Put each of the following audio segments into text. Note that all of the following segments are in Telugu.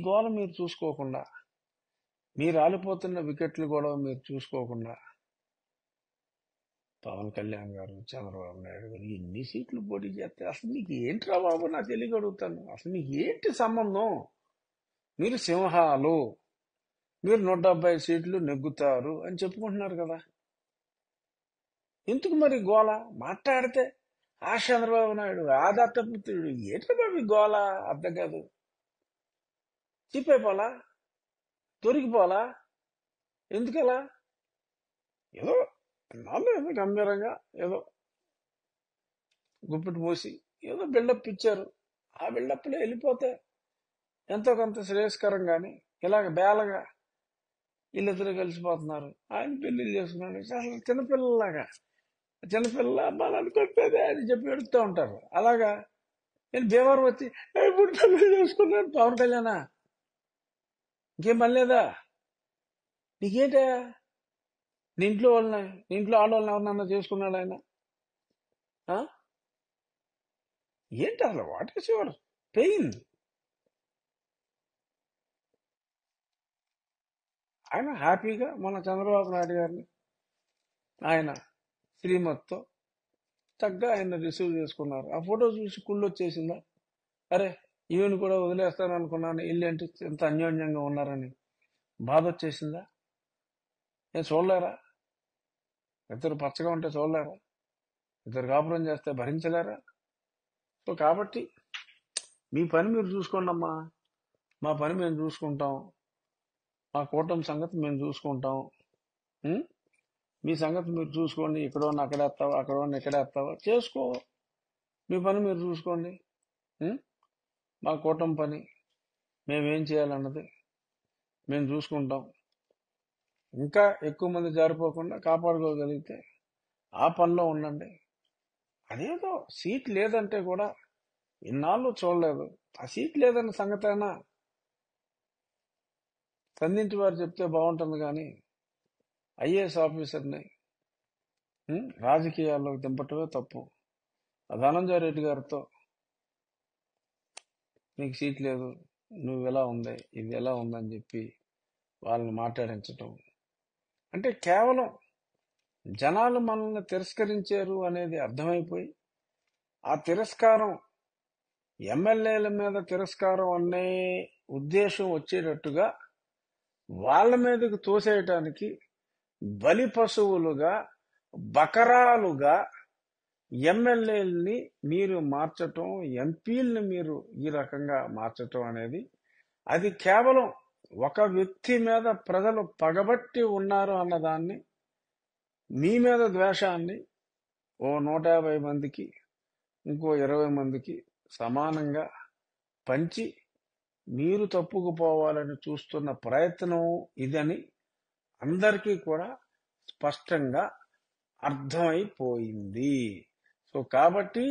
గోల మీరు చూసుకోకుండా, మీరు రాలిపోతున్న వికెట్లు గొడవ మీరు చూసుకోకుండా, పవన్ కళ్యాణ్ గారు, చంద్రబాబు నాయుడు గారు ఎన్ని సీట్లు పోటీ చేస్తే అసలు నీకు ఏంట్రా బాబు, నా తెలియక అడుగుతాను. అసలు నీకు ఏంటి సంబంధం? మీరు సింహాలు, మీరు 170 సీట్లు నెగ్గుతారు అని చెప్పుకుంటున్నారు కదా. ఎందుకు మరి గోల? మాట్లాడితే ఆ చంద్రబాబు నాయుడు, ఆ దత్తపుత్రుడు, ఏంటి బాబు ఈ గోల? అర్థం కాదు. చెప్పైపోలా, దొరికిపోలా, ఎందుకలా? ఏదో నాలో ఏదో గంభీరంగా ఏదో గుప్పిటి మూసి ఏదో బిల్డప్ ఇచ్చారు. ఆ బిల్డప్లో వెళ్ళిపోతే ఎంతో కొంత శ్రేయస్కరం. కానీ ఇలాగ బేలగా వీళ్ళిద్దరూ కలిసిపోతున్నారు, ఆయన పెళ్లిళ్ళు చేసుకున్నాడు, అసలు చిన్నపిల్లలాగా, చిన్నపిల్ల అమ్మాలని కొట్టేదే అని చెప్పి ఎడుతూ ఉంటారు. అలాగా నేను భీమవరం వచ్చి ఇప్పుడు పెళ్లి చేసుకున్నాను పవన్ కళ్యాణ్, ఇంకేం పని లేదా నీకేంటా? నీ ఇంట్లో వాళ్ళని, నీ ఇంట్లో ఆడవాళ్ళని ఎవరినన్నా చేసుకున్నాడు ఆయన? ఏంటి అసలు? What is your pain? ఆయన హ్యాపీగా మన చంద్రబాబు నాయుడు గారిని ఆయన శ్రీమతితో చక్కగా ఆయన రిసీవ్ చేసుకున్నారు. ఆ ఫోటో చూసి కుళ్ళు వచ్చేసిందా? అరే ఈవెన్ కూడా వదిలేస్తాను అనుకున్నాను, ఇల్లు ఏంటి ఎంత అన్యోన్యంగా ఉన్నారని బాధ వచ్చేసిందా? నేను చూడలేరా? ఇద్దరు పచ్చగా ఉంటే చూడలేరా? ఇద్దరు కాపురం చేస్తే భరించలేరా? సో కాబట్టి మీ పని మీరు చూసుకోండి అమ్మా, మా పని మేము చూసుకుంటాం, మా కూటమి సంగతి మేము చూసుకుంటాం. మీ సంగతి మీరు చూసుకోండి. ఇక్కడో అక్కడేస్తావా, అక్కడో ఇక్కడేస్తావా, చేసుకో. మీ పని మీరు చూసుకోండి. మా కూటమి పని మేమేం చేయాలన్నది మేము చూసుకుంటాం. ఇంకా ఎక్కువ మంది జారిపోకుండా కాపాడుకోగలిగితే ఆ పనిలో ఉండండి. అదేదో సీట్ లేదంటే కూడా ఇన్నాళ్ళు చూడలేదు. ఆ సీట్ లేదన్న సంగతి అయినా సంధించి వారు చెప్తే బాగుంటుంది. కానీ ఐఏఎస్ ఆఫీసర్ని రాజకీయాల్లోకి దింపటమే తప్పు. ధనంజయ రెడ్డి గారితో నీకు సీట్ లేదు, నువ్వు ఎలా ఉంది, ఇది ఎలా ఉందని చెప్పి వాళ్ళని మాట్లాడించటం అంటే కేవలం జనాలు మనల్ని తిరస్కరించారు అనేది అర్థమైపోయి ఆ తిరస్కారం ఎమ్మెల్యేల మీద తిరస్కారం అనే ఉద్దేశం వచ్చేటట్టుగా వాళ్ళ మీదకు తోసేయటానికి బలి పశువులుగా, బకరాలుగా ఎమ్మెల్యేలని మీరు మార్చటం, ఎంపీలని మీరు ఈ రకంగా మార్చటం అనేది అది కేవలం ఒక వ్యక్తి మీద ప్రజలు పగబట్టి ఉన్నారు అన్నదాన్ని, మీ మీద ద్వేషాన్ని ఓ 150 మందికి, ఇంకో 20 మందికి సమానంగా పంచి మీరు తప్పుకుపోవాలని చూస్తున్న ప్రయత్నం ఇదని అందరికీ కూడా స్పష్టంగా అర్థమైపోయింది. సో కాబట్టి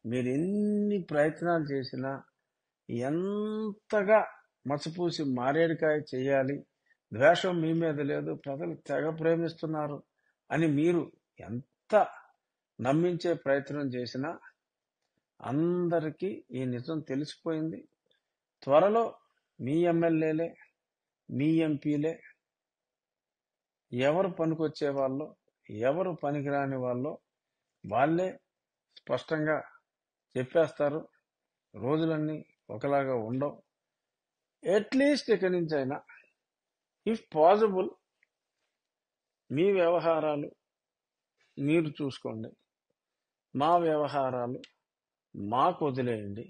మీరు ఎన్ని ప్రయత్నాలు చేసినా, ఎంతగా మసపూసి మారేడుకాయ చేయాలి, ద్వేషం మీ మీద లేదు, ప్రజలు తెగ ప్రేమిస్తున్నారు అని మీరు ఎంత నమ్మించే ప్రయత్నం చేసినా అందరికీ ఈ నిజం తెలిసిపోయింది. త్వరలో మీ ఎమ్మెల్యేలే, మీ ఎంపీలే ఎవరు పనికొచ్చే వాళ్ళు, ఎవరు పనికిరాని వాళ్ళు వాళ్ళే స్పష్టంగా చెప్పేస్తారు. రోజులన్నీ ఒకలాగా ఉండవు. అట్లీస్ట్ ఇక్కడి నుంచి అయినా ఇఫ్ పాసిబుల్ మీ వ్యవహారాలు మీరు చూసుకోండి, మా వ్యవహారాలు మాకు వదిలేయండి.